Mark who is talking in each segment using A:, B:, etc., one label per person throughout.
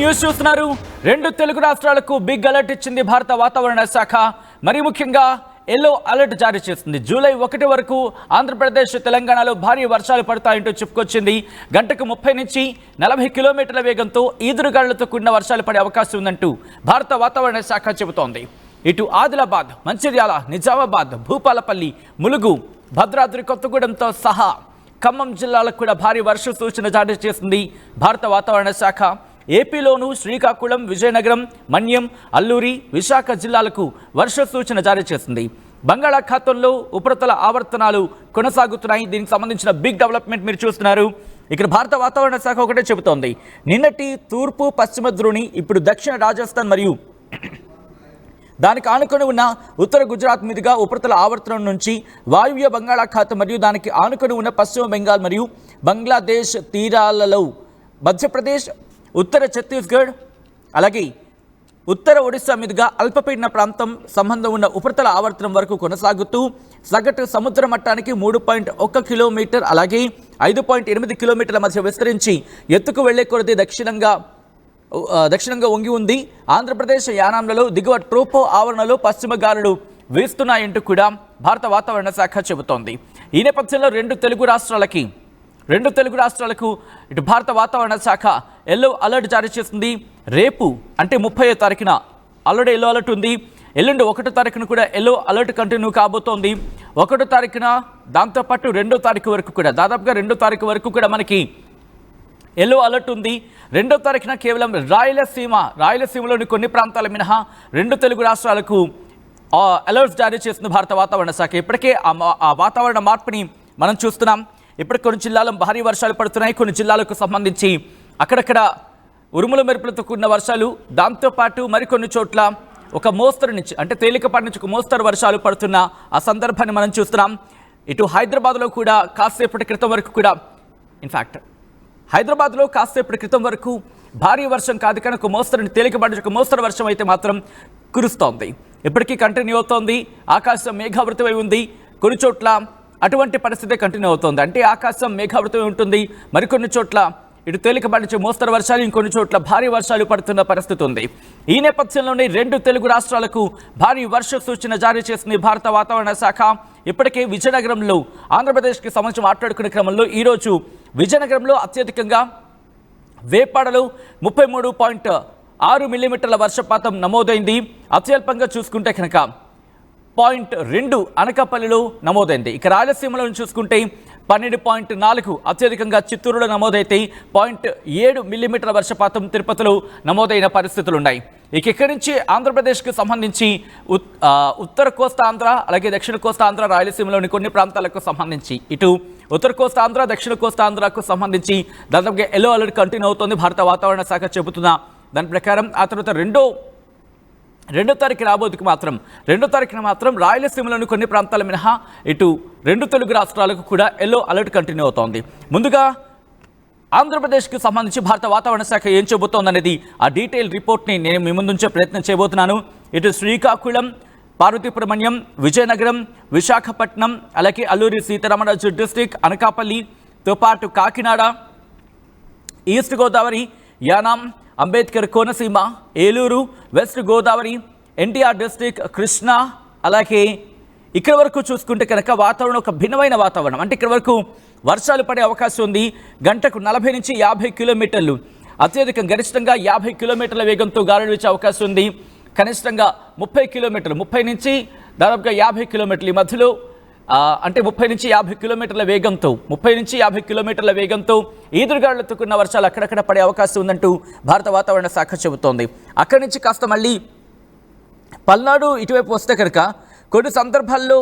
A: News చూస్తున్నారు. రెండు తెలుగు రాష్ట్రాలకు బిగ్ అలర్ట్ ఇచ్చింది భారత వాతావరణ శాఖ. మరి ముఖ్యంగా ఎల్లో అలర్ట్ జారీ చేసింది. జూలై 1 వరకు ఆంధ్రప్రదేశ్, తెలంగాణలో భారీ వర్షాలు పడతాయంటూ చెప్పుకొచ్చింది. గంటకు 30 నుంచి 40 కిలోమీటర్ల వేగంతో ఈదురుగాలులతో కూడిన వర్షాలు పడే అవకాశం ఉందంటూ భారత వాతావరణ శాఖ చెబుతోంది. ఇటు ఆదిలాబాద్, మంచిర్యాల, నిజామాబాద్, భూపాలపల్లి, ములుగు, భద్రాద్రి కొత్తగూడెంతో సహా ఖమ్మం జిల్లాలకు కూడా భారీ వర్ష సూచన జారీ చేసింది భారత వాతావరణ శాఖ. ఏపీలోనూ శ్రీకాకుళం, విజయనగరం, మన్యం, అల్లూరి, విశాఖ జిల్లాలకు వర్ష సూచన జారీ చేసింది. బంగాళాఖాతంలో ఉపరితల ఆవర్తనాలు కొనసాగుతున్నాయి. దీనికి సంబంధించిన బిగ్ డెవలప్మెంట్ మీరు చూస్తున్నారు. ఇక్కడ భారత వాతావరణ శాఖ ఒకటే చెబుతోంది, నిన్నటి తూర్పు పశ్చిమ ద్రోణి ఇప్పుడు దక్షిణ రాజస్థాన్ మరియు దానికి ఆనుకొని ఉన్న ఉత్తర గుజరాత్ మీదుగా ఉపరితల ఆవర్తనం నుంచి వాయువ్య బంగాళాఖాతం మరియు దానికి ఆనుకొని ఉన్న పశ్చిమ బెంగాల్ మరియు బంగ్లాదేశ్ తీరాలలో మధ్యప్రదేశ్, ఉత్తర ఛత్తీస్గఢ్ అలాగే ఉత్తర ఒడిశా మీదుగా అల్పపీడన ప్రాంతం సంబంధం ఉన్న ఉపరితల ఆవర్తనం వరకు కొనసాగుతూ సగటు సముద్ర మట్టానికి 3.1 కిలోమీటర్ అలాగే 5.8 కిలోమీటర్ల మధ్య విస్తరించి ఎత్తుకు వెళ్లే కొద్దీ దక్షిణంగా వంగి ఉంది. ఆంధ్రప్రదేశ్ యానాంలలో దిగువ ట్రోపో ఆవరణలో పశ్చిమ గాలులు వీస్తున్నాయంటూ కూడా భారత వాతావరణ శాఖ చెబుతోంది. ఈ నేపథ్యంలో రెండు తెలుగు రాష్ట్రాలకు ఇటు భారత వాతావరణ శాఖ ఎల్లో అలర్ట్ జారీ చేసింది. రేపు అంటే 30వ తారీఖున ఆల్రెడీ ఎల్లో అలర్ట్ ఉంది. ఎల్లుండి 1వ తారీఖున కూడా ఎల్లో అలర్ట్ కంటిన్యూ కాబోతోంది. 1వ తారీఖున దాంతోపాటు 2వ తారీఖు వరకు కూడా దాదాపుగా 2వ తారీఖు వరకు కూడా మనకి ఎల్లో అలర్ట్ ఉంది. 2వ తారీఖున కేవలం రాయలసీమలోని కొన్ని ప్రాంతాల మినహా రెండు తెలుగు రాష్ట్రాలకు అలర్ట్స్ జారీ చేస్తుంది భారత వాతావరణ శాఖ. ఇప్పటికే ఆ వాతావరణ మార్పుని మనం చూస్తున్నాం. ఇప్పుడు కొన్ని జిల్లాల్లో భారీ వర్షాలు పడుతున్నాయి. కొన్ని జిల్లాలకు సంబంధించి అక్కడక్కడ ఉరుముల మెరుపులతో కూడిన వర్షాలు, దాంతోపాటు మరికొన్ని చోట్ల ఒక మోస్తరు నుంచి అంటే తేలికపాటి నుంచి ఒక మోస్తరు వర్షాలు పడుతున్న ఆ సందర్భాన్ని మనం చూస్తున్నాం. ఇటు హైదరాబాద్లో కూడా కాసేపటి క్రితం వరకు భారీ వర్షం కాదు కానీ ఒక మోస్తరు తేలికపాటి ఒక మోస్తరు వర్షం అయితే మాత్రం కురుస్తోంది. ఇప్పటికీ కంటిన్యూ అవుతోంది. ఆకాశం మేఘావృతమై ఉంది. కొన్ని చోట్ల అటువంటి పరిస్థితి కంటిన్యూ అవుతోంది. అంటే ఆకాశం మేఘావృతమై ఉంటుంది. మరికొన్ని చోట్ల ఇటు తేలికపాటి నుంచి మోస్తరు వర్షాలు, ఇంకొన్ని చోట్ల భారీ వర్షాలు పడుతున్న పరిస్థితి ఉంది. ఈ నేపథ్యంలోనే రెండు తెలుగు రాష్ట్రాలకు భారీ వర్ష సూచన జారీ చేసింది భారత వాతావరణ శాఖ. ఇప్పటికే విజయనగరంలో ఆంధ్రప్రదేశ్కి సంబంధించి మాట్లాడుకునే క్రమంలో ఈరోజు విజయనగరంలో అత్యధికంగా వేపాడలో 33.6 మిల్లీమీటర్ల వర్షపాతం నమోదైంది. అత్యల్పంగా చూసుకుంటే కనుక 0.2 అనకాపల్లిలో నమోదైంది. ఇక రాయలసీమలో చూసుకుంటే 12.4 అత్యధికంగా చిత్తూరులో నమోదైతే 0.7 మిల్లీమీటర్ల వర్షపాతం తిరుపతిలో నమోదైన పరిస్థితులు ఉన్నాయి. ఇక ఇక్కడి నుంచి ఆంధ్రప్రదేశ్కి సంబంధించి ఉత్తర కోస్తా ఆంధ్ర అలాగే దక్షిణ కోస్తా ఆంధ్ర, రాయలసీమలోని కొన్ని ప్రాంతాలకు సంబంధించి ఇటు ఉత్తర కోస్తా ఆంధ్ర, దక్షిణ కోస్తా ఆంధ్రకు సంబంధించి దాదాపుగా ఎల్లో అలర్ట్ కంటిన్యూ అవుతోంది భారత వాతావరణ శాఖ చెబుతున్న దాని ప్రకారం. ఆ తర్వాత రెండో తారీఖున మాత్రం రాయలసీమలోని కొన్ని ప్రాంతాల మినహా ఇటు రెండు తెలుగు రాష్ట్రాలకు కూడా ఎల్లో అలర్ట్ కంటిన్యూ అవుతోంది. ముందుగా ఆంధ్రప్రదేశ్కి సంబంధించి భారత వాతావరణ శాఖ ఏం చెబుతోందనేది ఆ డీటెయిల్ రిపోర్ట్ని నేను మీ ముందుంచే ప్రయత్నం చేయబోతున్నాను. ఇటు శ్రీకాకుళం, పార్వతీపురమణ్యం, విజయనగరం, విశాఖపట్నం అలాగే అల్లూరి సీతారామరాజు డిస్టిక్, అనకాపల్లితో పాటు Kakinada, east Godavari, Yanam, Ambedkar Konaseema, Eluru, west Godavari, NTR district, Krishna అలాగే ఇక్కడ వరకు చూసుకుంటే కనుక వాతావరణం ఒక భిన్నమైన వాతావరణం. అంటే ఇక్కడ వరకు వర్షాలు పడే అవకాశం ఉంది. గంటకు 40 నుంచి 50 కిలోమీటర్లు అత్యధికం గరిష్టంగా 50 కిలోమీటర్ల వేగంతో గాలులు వీచే అవకాశం ఉంది. కనిష్టంగా 30 కిలోమీటర్లు 30 నుంచి దాదాపుగా 50 కిలోమీటర్లు ఈ మధ్యలో అంటే 30 నుంచి 50 కిలోమీటర్ల వేగంతో ఈదురుగాలులతో కూడిన వర్షాలు అక్కడక్కడ పడే అవకాశం ఉందంటూ భారత వాతావరణ శాఖ చెబుతోంది. అక్కడి నుంచి కాస్త మళ్ళీ పల్నాడు ఇటువైపు వస్తే కనుక కొన్ని సందర్భాల్లో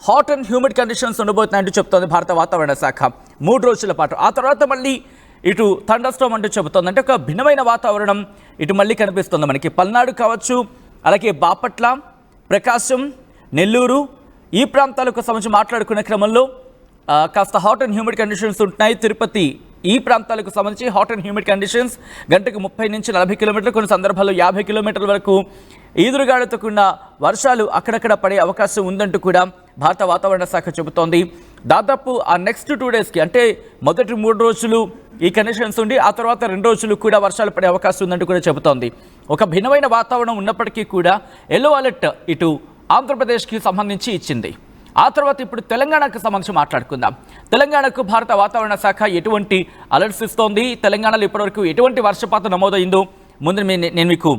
A: హాట్ అండ్ హ్యూమిడ్ కండిషన్స్ ఉండబోతున్నాయంటూ చెప్తోంది భారత వాతావరణ శాఖ 3 రోజుల పాటు. ఆ తర్వాత మళ్ళీ ఇటు థండర్ స్టార్మ్ అంటూ చెబుతోంది. అంటే ఒక భిన్నమైన వాతావరణం ఇటు మళ్ళీ కనిపిస్తుంది మనకి. పల్నాడు కావచ్చు, అలాగే బాపట్ల, ప్రకాశం, నెల్లూరు ఈ ప్రాంతాలకు సంబంధించి మాట్లాడుకునే క్రమంలో కాస్త హాట్ అండ్ హ్యూమిడ్ కండిషన్స్ ఉంటున్నాయి. తిరుపతి ఈ ప్రాంతాలకు సంబంధించి హాట్ అండ్ హ్యూమిడ్ కండిషన్స్ గంటకు 30 నుంచి 40 కిలోమీటర్లు, కొన్ని సందర్భాల్లో 50 కిలోమీటర్ల వరకు ఈదురుగాలులతో కూడిన వర్షాలు అక్కడక్కడ పడే అవకాశం ఉందంటూ కూడా భారత వాతావరణ శాఖ చెబుతోంది. దాదాపు ఆ నెక్స్ట్ 2 డేస్కి అంటే మొదటి 3 రోజులు ఈ కండిషన్స్ ఉండి ఆ తర్వాత 2 రోజులు కూడా వర్షాలు పడే అవకాశం ఉందంటూ కూడా చెబుతోంది. ఒక భిన్నమైన వాతావరణం ఉన్నప్పటికీ కూడా ఎల్లో అలర్ట్ ఇటు ఆంధ్రప్రదేశ్కి సంబంధించి ఇచ్చింది. ఆ తర్వాత ఇప్పుడు తెలంగాణకు సంబంధించి మాట్లాడుకుందాం. తెలంగాణకు భారత వాతావరణ శాఖ ఎటువంటి అలర్ట్స్ ఇస్తోంది, తెలంగాణలో ఇప్పటివరకు ఎటువంటి వర్షపాతం నమోదైందో ముందు నేను మీకు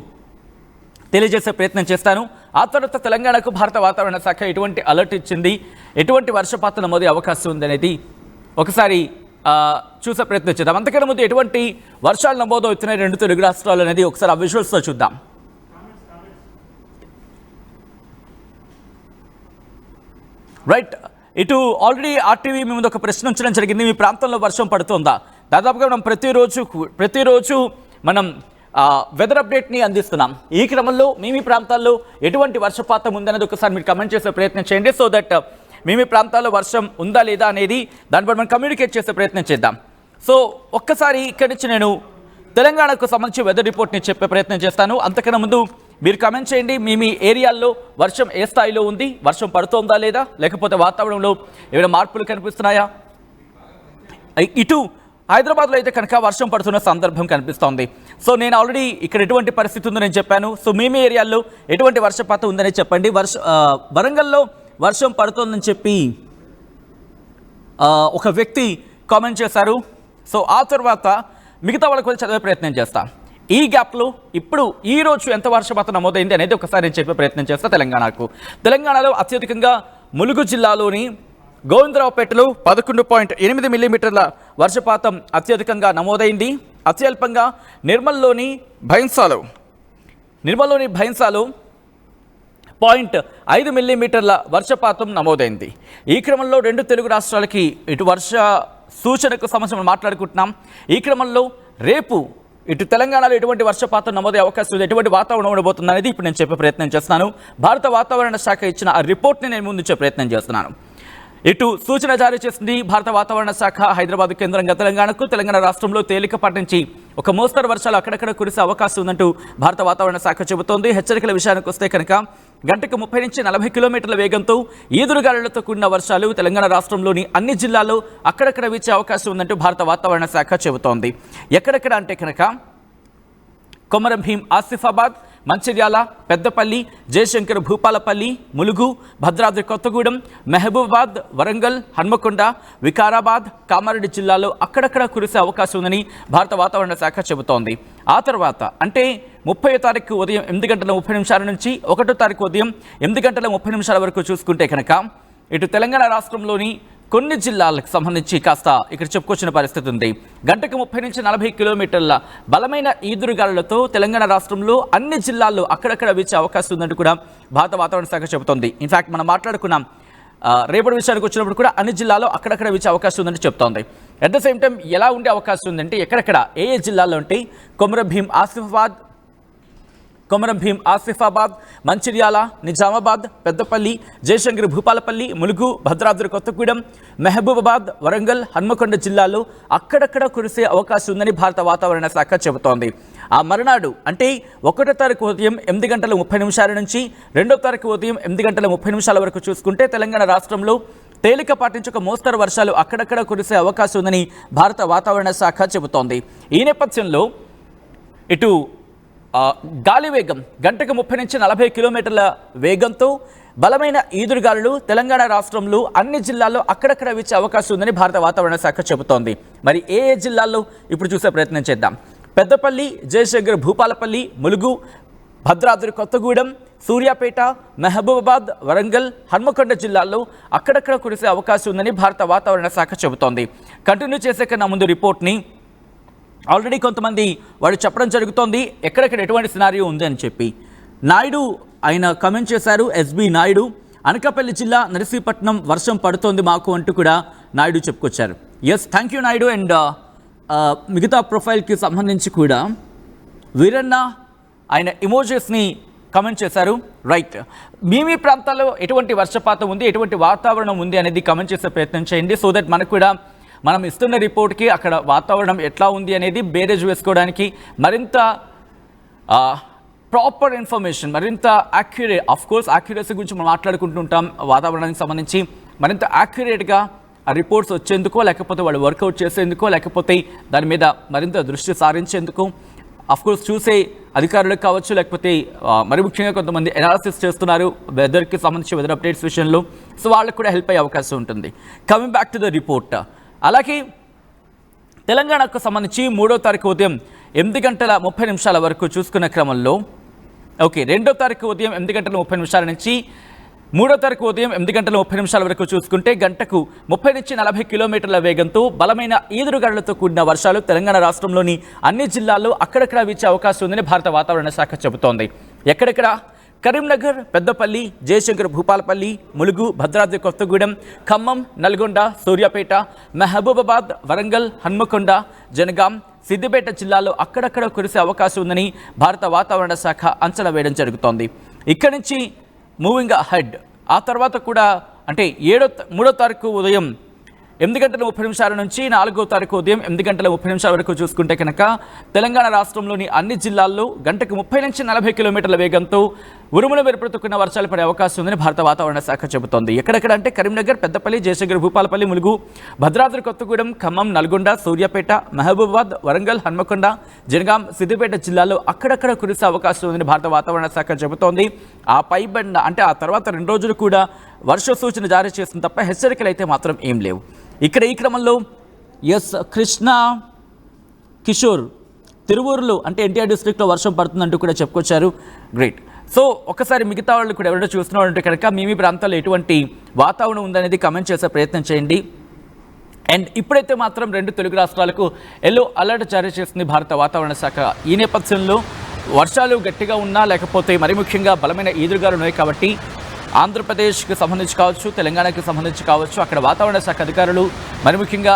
A: తెలియజేసే ప్రయత్నం చేస్తాను. ఆ తర్వాత తెలంగాణకు భారత వాతావరణ శాఖ ఎటువంటి అలర్ట్ ఇచ్చింది, ఎటువంటి వర్షపాతం నమోదే అవకాశం ఉందనేది ఒకసారి చూసే ప్రయత్నం చేద్దాం. అంతకన్నా ముందు ఎటువంటి వర్షాలు నమోదవుతున్నాయి 2 తెలుగు రాష్ట్రాలు అనేది ఒకసారి ఆ విజువల్స్తో చూద్దాం. రైట్, ఇటు ఆల్రెడీ ఆర్టీవీ మీ ముందు ఒక ప్రశ్న ఉంచడం జరిగింది. మీ ప్రాంతంలో వర్షం పడుతుందా? దాదాపుగా మనం ప్రతిరోజు మనం వెదర్ అప్డేట్ని అందిస్తున్నాం. ఈ క్రమంలో మీ ప్రాంతాల్లో ఎటువంటి వర్షపాతం ఉందనేది ఒకసారి మీరు కమెంట్ చేసే ప్రయత్నం చేయండి. సో దట్ మీ ప్రాంతాల్లో వర్షం ఉందా లేదా అనేది దానిపై మనం కమ్యూనికేట్ చేసే ప్రయత్నం చేద్దాం. సో ఒక్కసారి ఇక్కడి నుంచి నేను తెలంగాణకు సంబంధించి వెదర్ రిపోర్ట్ని చెప్పే ప్రయత్నం చేస్తాను. అంతకన్నా ముందు మీరు కమెంట్ చేయండి, మీ ఏరియాల్లో వర్షం ఏ స్థాయిలో ఉంది, వర్షం పడుతోందా లేదా, లేకపోతే వాతావరణంలో ఏమైనా మార్పులు కనిపిస్తున్నాయా. ఇటు హైదరాబాద్లో అయితే కనుక వర్షం పడుతున్న సందర్భం కనిపిస్తోంది. సో నేను ఆల్రెడీ ఇక్కడ ఎటువంటి పరిస్థితి ఉందో నేను చెప్పాను. సో మీ ఏరియాల్లో ఎటువంటి వర్షపాతం ఉందని చెప్పండి. వరంగల్లో వర్షం పడుతోందని చెప్పి ఒక వ్యక్తి కామెంట్ చేశారు. సో ఆ తర్వాత మిగతా వాళ్ళకి కూడా చదివే ప్రయత్నం చేస్తాను. ఈ గ్యాప్లో ఇప్పుడు ఈ రోజు ఎంత వర్షపాతం నమోదైంది అనేది ఒకసారి నేను చెప్పే ప్రయత్నం చేస్తా. తెలంగాణలో అత్యధికంగా ములుగు జిల్లాలోని గోవిందరావుపేటలో 11.8 మిల్లీమీటర్ల వర్షపాతం అత్యధికంగా నమోదైంది. అత్యల్పంగా నిర్మల్లోని భైన్సాలో 0.5 మిల్లీమీటర్ల వర్షపాతం నమోదైంది. ఈ క్రమంలో 2 తెలుగు రాష్ట్రాలకి ఇటు వర్ష సూచనకు సంబంధించి మాట్లాడుకుంటున్నాం. ఈ క్రమంలో రేపు ఇటు తెలంగాణలో ఎటువంటి వర్షపాతం నమోదే అవకాశం ఉంది, ఎటువంటి వాతావరణం ఉండబోతుంది అనేది ఇప్పుడు నేను చెప్పే ప్రయత్నం చేస్తున్నాను. భారత వాతావరణ శాఖ ఇచ్చిన ఆ రిపోర్ట్ని నేను ముందుంచే ప్రయత్నం చేస్తున్నాను. ఇటు సూచన జారీ చేసింది భారత వాతావరణ శాఖ హైదరాబాద్ కేంద్రంగా తెలంగాణ రాష్ట్రంలో తేలికపాటి నుంచి ఒక మోస్తరు వర్షాలు అక్కడక్కడ కురిసే అవకాశం ఉందంటూ భారత వాతావరణ శాఖ చెబుతోంది. హెచ్చరికల విషయానికి వస్తే కనుక గంటకు 30 నుంచి 40 కిలోమీటర్ల వేగంతో ఈదురుగాలులతో కూడిన వర్షాలు తెలంగాణ రాష్ట్రంలోని అన్ని జిల్లాల్లో అక్కడక్కడ వీచే అవకాశం ఉందంటూ భారత వాతావరణ శాఖ చెబుతోంది. ఎక్కడెక్కడ అంటే కనుక కొమరంభీం ఆసిఫాబాద్, మంచిర్యాల, పెద్దపల్లి, జయశంకర్ భూపాలపల్లి, ములుగు, భద్రాద్రి కొత్తగూడెం, మహబూబాబాద్, వరంగల్, హన్మకొండ, వికారాబాద్, కామారెడ్డి జిల్లాలో అక్కడక్కడ కురిసే అవకాశం ఉందని భారత వాతావరణ శాఖ చెబుతోంది. ఆ తర్వాత అంటే 30వ తారీఖు ఉదయం 8:30 నుంచి 1వ తారీఖు ఉదయం 8:30 వరకు చూసుకుంటే కనుక ఇటు తెలంగాణ రాష్ట్రంలోని కొన్ని జిల్లాలకు సంబంధించి కాస్త ఇక్కడ చెప్పుకొచ్చిన పరిస్థితి ఉంది. గంటకు 30 నుంచి 40 కిలోమీటర్ల బలమైన ఈదురుగాలులతో తెలంగాణ రాష్ట్రంలో అన్ని జిల్లాల్లో అక్కడక్కడ వీచే అవకాశం ఉందంటూ కూడా భారత వాతావరణ శాఖ చెబుతోంది. ఇన్ఫాక్ట్ మనం మాట్లాడుకున్నాం రేపటి విషయానికి వచ్చినప్పుడు కూడా అన్ని జిల్లాల్లో అక్కడక్కడ వీచే అవకాశం ఉందని చెప్తోంది. అట్ ద సేమ్ టైం ఎలా ఉండే అవకాశం ఉందంటే ఎక్కడెక్కడ ఏ జిల్లాల్లో అంటే కొమరంభీం ఆసిఫాబాద్, మంచిర్యాల, నిజామాబాద్, పెద్దపల్లి, జయశంకర్ భూపాలపల్లి, ములుగు, భద్రాద్రి కొత్తగూడెం, మహబూబాబాద్, వరంగల్, హన్మకొండ జిల్లాల్లో అక్కడక్కడ కురిసే అవకాశం ఉందని భారత వాతావరణ శాఖ చెబుతోంది. ఆ మరునాడు అంటే 1వ తారీఖు ఉదయం 8:30 నుంచి 2వ తారీఖు ఉదయం 8:30 వరకు చూసుకుంటే తెలంగాణ రాష్ట్రంలో తేలికపాటి నుంచి ఒక మోస్తరు వర్షాలు అక్కడక్కడ కురిసే అవకాశం ఉందని భారత వాతావరణ శాఖ చెబుతోంది. ఈ నేపథ్యంలో ఇటు గాలి వేగం గంటకు 30 నుంచి 40 కిలోమీటర్ల వేగంతో బలమైన ఈదురుగాలులు తెలంగాణ రాష్ట్రంలో అన్ని జిల్లాల్లో అక్కడక్కడ వీచే అవకాశం ఉందని భారత వాతావరణ శాఖ చెబుతోంది. మరి ఏ జిల్లాల్లో ఇప్పుడు చూసే ప్రయత్నం చేద్దాం. పెద్దపల్లి, జయశంకర్ భూపాలపల్లి, ములుగు, భద్రాద్రి కొత్తగూడెం, సూర్యాపేట, మహబూబాబాద్, వరంగల్, హన్మకొండ జిల్లాల్లో అక్కడక్కడ కురిసే అవకాశం ఉందని భారత వాతావరణ శాఖ చెబుతోంది. కంటిన్యూ చేసే కన్నా ముందు రిపోర్ట్ని ఆల్రెడీ కొంతమంది వాడు చెప్పడం జరుగుతోంది ఎక్కడెక్కడ ఎటువంటి సినారియో ఉంది అని చెప్పి. నాయుడు ఆయన కమెంట్ చేశారు, ఎస్బి నాయుడు, అనకాపల్లి జిల్లా నరసీపట్నం వర్షం పడుతోంది మాకు అంటూ కూడా నాయుడు చెప్పుకొచ్చారు. Yes, thank you Naidu. And మిగతా ప్రొఫైల్కి సంబంధించి కూడా వీరన్న ఆయన ఇమోజెస్ని కమెంట్ చేశారు. రైట్, మీ ప్రాంతాల్లో ఎటువంటి వర్షపాతం ఉంది, ఎటువంటి వాతావరణం ఉంది అనేది కమెంట్ చేసే ప్రయత్నం చేయండి. సో దట్ మనకు కూడా మనం ఇస్తున్న రిపోర్ట్కి అక్కడ వాతావరణం ఎట్లా ఉంది అనేది బేరేజ్ వేసుకోవడానికి మరింత ప్రాపర్ ఇన్ఫర్మేషన్, మరింత యాక్యురసీ గురించి మనం మాట్లాడుకుంటుంటాం. వాతావరణానికి సంబంధించి మరింత యాక్యురేట్గా ఆ రిపోర్ట్స్ వచ్చేందుకో, లేకపోతే వాళ్ళు వర్కౌట్ చేసేందుకో, లేకపోతే దాని మీద మరింత దృష్టి సారించేందుకు చూసే అధికారులకు కావచ్చు, లేకపోతే మరి ముఖ్యంగా కొంతమంది అనాలిసిస్ చేస్తున్నారు వెదర్కి సంబంధించి, వెదర్ అప్డేట్స్ విషయంలో. సో వాళ్ళకు కూడా హెల్ప్ అయ్యే అవకాశం ఉంటుంది. Coming back to the report, అలాగే తెలంగాణకు సంబంధించి 3వ తారీఖు ఉదయం 8:30 వరకు చూసుకున్న క్రమంలో 2వ తారీఖు ఉదయం 8:30 నుంచి 3వ తారీఖు ఉదయం 8:30 వరకు చూసుకుంటే గంటకు 30 నుంచి 40 కిలోమీటర్ల వేగంతో బలమైన ఈదురుగాలులతో కూడిన వర్షాలు తెలంగాణ రాష్ట్రంలోని అన్ని జిల్లాల్లో అక్కడక్కడ వీచే అవకాశం ఉందని భారత వాతావరణ శాఖ చెబుతోంది. ఎక్కడెక్కడ? కరీంనగర్, పెద్దపల్లి, జయశంకర్ భూపాలపల్లి, ములుగు, భద్రాద్రి కొత్తగూడెం, ఖమ్మం, నల్గొండ, సూర్యాపేట, మహబూబాబాద్, వరంగల్, హన్మకొండ, జనగాం, సిద్దిపేట జిల్లాల్లో అక్కడక్కడ కురిసే అవకాశం ఉందని భారత వాతావరణ శాఖ అంచనా వేయడం జరుగుతోంది. ఇక్కడి నుంచి మూవింగ్ అహెడ్ ఆ తర్వాత కూడా అంటే 3వ తారీఖు ఉదయం 8:30 నుంచి 4వ తారీఖు ఉదయం 8:30 వరకు చూసుకుంటే కనుక తెలంగాణ రాష్ట్రంలోని అన్ని జిల్లాల్లో గంటకు 30 నుంచి 40 కిలోమీటర్ల వేగంతో ఉరుముల మెరుపులతో కూడిన వర్షాలు పడే అవకాశం ఉందని భారత వాతావరణ శాఖ చెబుతోంది. ఎక్కడెక్కడ అంటే కరీంనగర్, పెద్దపల్లి, జయశంకర్ భూపాలపల్లి, ములుగు, భద్రాద్రి కొత్తగూడెం, ఖమ్మం, నల్గొండ, సూర్యాపేట, మహబూబాబాద్, వరంగల్, హన్మకొండ, జనగాం, సిద్దిపేట జిల్లాలో అక్కడక్కడ కురిసే అవకాశం ఉందని భారత వాతావరణ శాఖ చెబుతోంది. ఆ పైబండ అంటే ఆ తర్వాత 2 రోజులు కూడా వర్ష సూచన జారీ చేస్తుంది తప్ప హెచ్చరికలు అయితే మాత్రం ఏం లేవు. ఇక్కడ ఈ క్రమంలో కృష్ణా కిషోర్ తిరువూరులో అంటే ఎన్టీఆర్ డిస్ట్రిక్ట్లో వర్షం పడుతుందంటూ కూడా చెప్పుకొచ్చారు. గ్రేట్. సో ఒకసారి మిగతా వాళ్ళు కూడా ఎవరైనా చూస్తున్నారంటే కనుక మీ ప్రాంతాల్లో ఎటువంటి వాతావరణం ఉందనేది కమెంట్ చేసే ప్రయత్నం చేయండి. అండ్ ఇప్పుడైతే మాత్రం 2 తెలుగు రాష్ట్రాలకు ఎల్లో అలర్ట్ జారీ చేస్తుంది భారత వాతావరణ శాఖ. ఈ నేపథ్యంలో వర్షాలు గట్టిగా ఉన్నా, లేకపోతే మరి ముఖ్యంగా బలమైన ఈదురుగాలు ఉన్నాయి కాబట్టి ఆంధ్రప్రదేశ్కి సంబంధించి కావచ్చు, తెలంగాణకి సంబంధించి కావచ్చు, అక్కడ వాతావరణ శాఖ అధికారులు మరి ముఖ్యంగా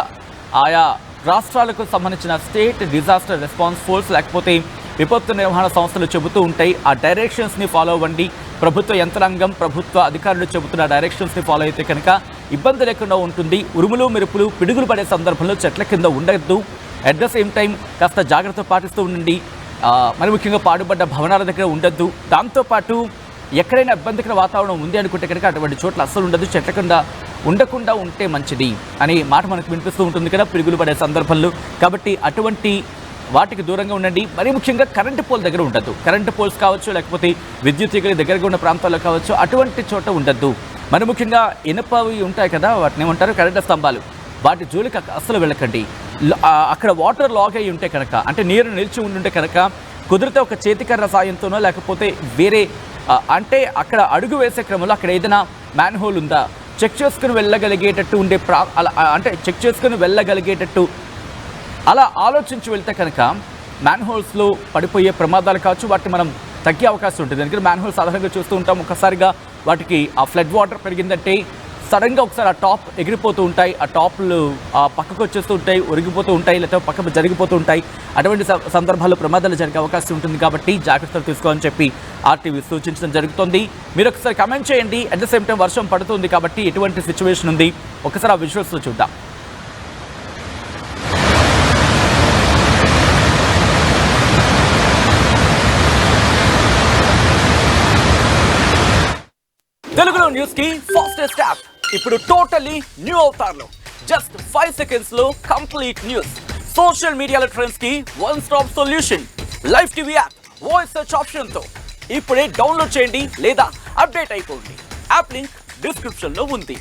A: ఆయా రాష్ట్రాలకు సంబంధించిన స్టేట్ డిజాస్టర్ రెస్పాన్స్ ఫోర్స్ లేకపోతే విపత్తు నిర్వహణ సంస్థలు చెబుతూ ఉంటాయి. ఆ డైరెక్షన్స్ని ఫాలో అవ్వండి. ప్రభుత్వ యంత్రాంగం, ప్రభుత్వ అధికారులు చెబుతున్న డైరెక్షన్స్ని ఫాలో అయితే కనుక ఇబ్బంది లేకుండా ఉంటుంది. ఉరుములు మెరుపులు పిడుగులు పడే సందర్భంలో చెట్ల కింద ఉండద్దు. అట్ ద సేమ్ టైం కాస్త జాగ్రత్త పాటిస్తూ ఉండండి. మరి ముఖ్యంగా పాడుపడ్డ భవనాల దగ్గర ఉండద్దు. దాంతోపాటు ఎక్కడైనా ఇబ్బందికర వాతావరణం ఉంది అనుకుంటే కనుక అటువంటి చోట్ల అస్సలు ఉండదు. చెట్ల కింద ఉండకుండా ఉంటే మంచిది అనే మాట మనకు వినిపిస్తూ ఉంటుంది కదా పిడుగులు పడే సందర్భంలో. కాబట్టి అటువంటి వాటికి దూరంగా ఉండండి. మరీ ముఖ్యంగా కరెంటు పోల్ దగ్గర ఉండద్దు. కరెంటు పోల్స్ కావచ్చు, లేకపోతే విద్యుత్ తీగల దగ్గరగా ఉన్న ప్రాంతాల్లో కావచ్చు, అటువంటి చోట ఉండద్దు. మరి ముఖ్యంగా ఇనపవి ఉంటాయి కదా, వాటిని ఏమంటారు, కరెంటు స్తంభాలు, వాటి జోలికి అస్సలు వెళ్ళకండి. అక్కడ వాటర్ లాగ్ అయి ఉంటే కనుక అంటే నీరు నిలిచి ఉండుంటే కనుక కుదిరితే ఒక చేతికర్ర సాయంతోనో లేకపోతే వేరే అంటే అక్కడ అడుగు వేసే క్రమంలో అక్కడ ఏదైనా మ్యాన్ హోల్ ఉందా చెక్ చేసుకుని వెళ్ళగలిగేటట్టు ఉండే అంటే చెక్ చేసుకుని వెళ్ళగలిగేటట్టు అలా ఆలోచించి వెళ్తే కనుక మ్యాన్ హోల్స్లో పడిపోయే ప్రమాదాలు కావచ్చు, వాటిని మనం తగ్గే అవకాశం ఉంటుంది. ఎందుకంటే మ్యాన్ హోల్స్ సాధారణంగా చూస్తూ ఉంటాం. ఒక్కసారిగా వాటికి ఆ ఫ్లడ్ వాటర్ పెరిగిందంటే సడన్గా ఒకసారి ఆ టాప్ ఎగిరిపోతూ ఉంటాయి, ఆ టాప్లు పక్కకు వచ్చేస్తూ ఉంటాయి, ఒరిగిపోతూ ఉంటాయి, లేకపోతే పక్కకు జరిగిపోతూ ఉంటాయి. అటువంటి సందర్భాల్లో ప్రమాదాలు జరిగే అవకాశం ఉంటుంది. కాబట్టి జాగ్రత్తలు తీసుకోవాలని చెప్పి ఆర్టీవీ సూచించడం జరుగుతుంది. మీరు ఒకసారి కమెంట్ చేయండి. అట్ ద సేమ్ టైం వర్షం పడుతుంది కాబట్టి ఎటువంటి సిచ్యువేషన్ ఉంది ఒకసారి ఆ విజువల్స్లో చూద్దాం. తెలుగులో న్యూస్ కి ఫాస్టెస్ట్ యాప్ ఇప్పుడు టోటల్లీ న్యూ అవతార్లో జస్ట్ 5 seconds లో కంప్లీట్ న్యూస్. సోషల్ మీడియాలో ట్రెండ్స్ కి one stop solution. Live TV app voice search option తో ఇప్పుడే డౌన్లోడ్ చేయండి లేదా అప్డేట్ అయిపోండి. యాప్ లింక్ డిస్క్రిప్షన్ లో ఉంది.